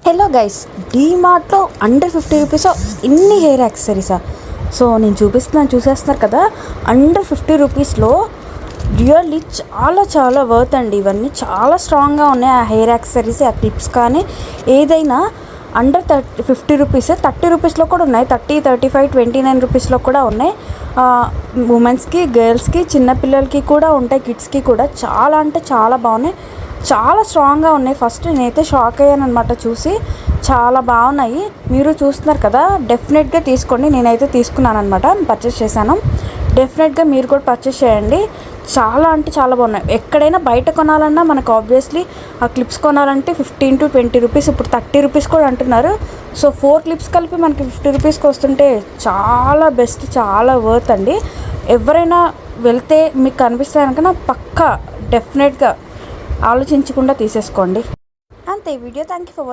Hello guys, డీమార్ట్లో under 50 rupees ఇన్ని hair యాక్సెసరీసా? So నేను చూసేస్తున్నారు కదా, అండర్ 50 రూపీస్లో రియల్లీ చాలా చాలా వర్త్ అండి. ఇవన్నీ చాలా స్ట్రాంగ్గా ఉన్నాయి. ఆ హెయిర్ యాక్సెసరీస్, ఆ క్లిప్స్ కానీ ఏదైనా అండర్ 50 రూపీస్, 30 రూపీస్లో కూడా ఉన్నాయి. 30, 35, 29 రూపీస్లో కూడా ఉన్నాయి. ఉమెన్స్కి, గర్ల్స్కి, చిన్నపిల్లలకి కూడా ఉంటాయి, కిడ్స్కి కూడా. చాలా అంటే చాలా బాగున్నాయి, చాలా స్ట్రాంగ్గా ఉన్నాయి. ఫస్ట్ నేనైతే షాక్ అయ్యాను అనమాట చూసి. చాలా బాగున్నాయి. మీరు చూస్తున్నారు కదా, డెఫినెట్గా తీసుకోండి. నేనైతే తీసుకున్నాను అనమాట, పర్చేస్ చేశాను. డెఫినెట్గా మీరు కూడా పర్చేస్ చేయండి. చాలా అంటే చాలా బాగున్నాయి. ఎక్కడైనా బయట కొనాలన్నా మనకు ఆబ్వియస్లీ ఆ క్లిప్స్ కొనాలంటే 15 to 20 రూపీస్, ఇప్పుడు 30 రూపీస్ కూడా అంటున్నారు. సో 4 క్లిప్స్ కలిపి మనకి 50 రూపీస్కి వస్తుంటే చాలా బెస్ట్, చాలా వర్త్ అండి. ఎవరైనా వెళ్తే మీకు కనిపిస్తే కనుక పక్కా డెఫినెట్గా ఆలోచించకుండా తీసేసుకోండి. అంతే video. Thank you for watching.